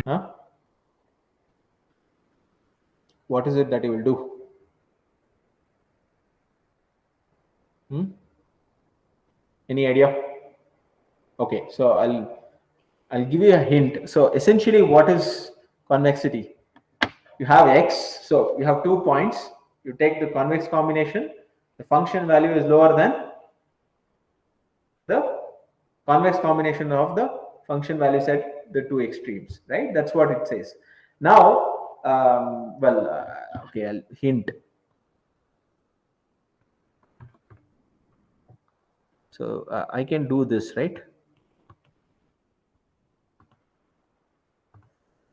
Huh? What is it that you will do? Any idea? Okay, so I'll give you a hint. So essentially, what is convexity? You have x, so you have 2 points. You take the convex combination. The function value is lower than the convex combination of the function values at the two extremes, right? That's what it says. Now, okay, I'll hint. So I can do this, right?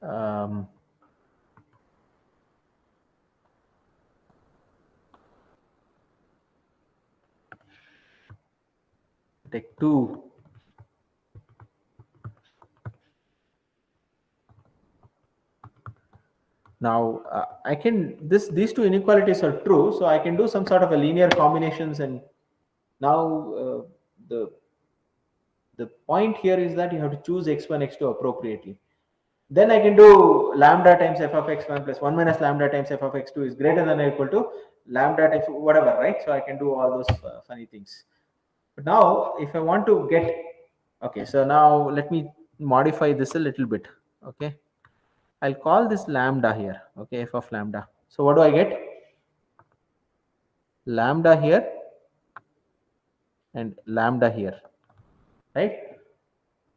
Um, take 2. Now I can these two inequalities are true, so I can do some sort of a linear combinations, and now the the point here is that you have to choose x1 x2 appropriately. Then I can do lambda times f of x1 plus 1 minus lambda times f of x2 is greater than or equal to lambda times whatever, right? So I can do all those funny things. But now if I want to get, okay, so now let me modify this a little bit. Okay, I'll call this lambda here. Okay, f of lambda. So what do I get? Lambda here and lambda here, right?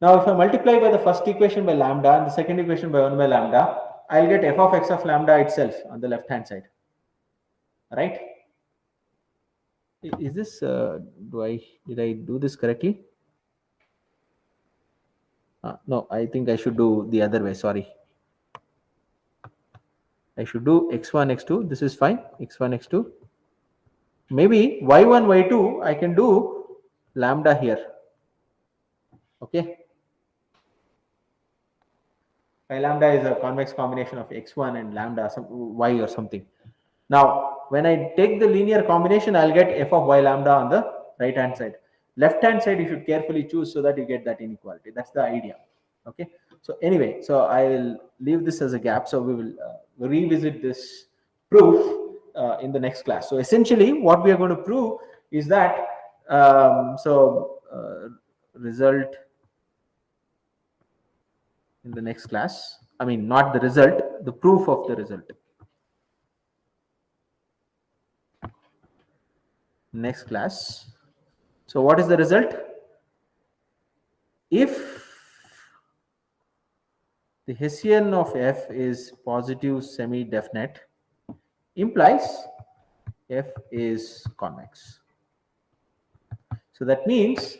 Now if I multiply by the first equation by lambda and the second equation by 1 by lambda, I'll get f of x of lambda itself on the left hand side, right? Is this did I do this correctly? No, I think I should do the other way. Sorry, I should do x1 x2. This is fine. X1 x2. Maybe y1 y2 I can do lambda here. Okay, phi lambda is a convex combination of x1 and lambda some y or something. Now when I take the linear combination, I'll get f of y lambda on the right hand side. Left hand side you should carefully choose so that you get that inequality. That's the idea. Okay, so anyway, so I will leave this as a gap, so we will revisit this proof in the next class. So essentially what we are going to prove is that result in the next class. I mean, not the result, the proof of the result. Next class. So what is the result? If the Hessian of f is positive semi-definite, implies f is convex. So that means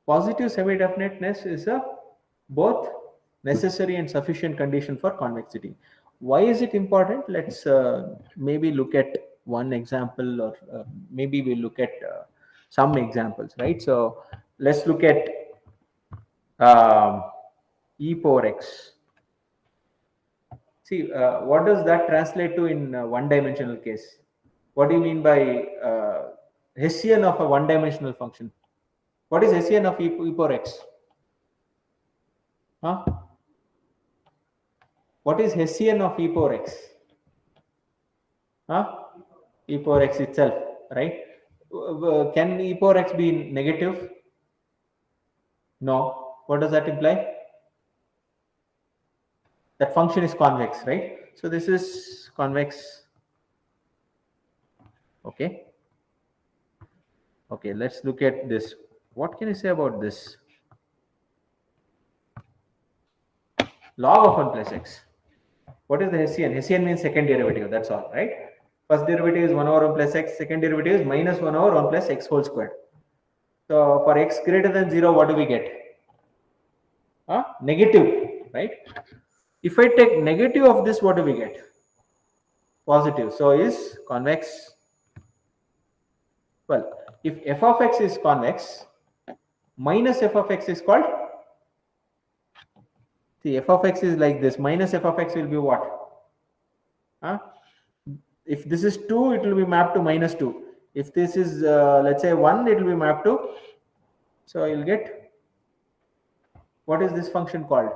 positive semi-definiteness is a both necessary and sufficient condition for convexity. Why is it important? Let's maybe look at one example, or maybe we'll look at some examples, right? So let's look at e power x. See, what does that translate to in one-dimensional case? What do you mean by Hessian of a one-dimensional function? What is Hessian of e power x? Huh? What is Hessian of e power x? Huh? E power x itself, right? Can e power x be negative? No. What does that imply? That function is convex, right? So this is convex. Okay. Okay, let's look at this. What can you say about this? Log of 1 plus x. What is the Hessian? Hessian means second derivative, that's all, right? First derivative is 1 over 1 plus x, second derivative is minus 1 over 1 plus x whole squared. So for x greater than 0, what do we get? Negative, right? If I take negative of this, what do we get? Positive. So is convex. Well, if f of x is convex, minus f of x is called, see, f of x is like this, minus f of x will be what? If this is 2, it will be mapped to minus 2. If this is, let's say 1, it will be mapped to, so you'll get, what is this function called?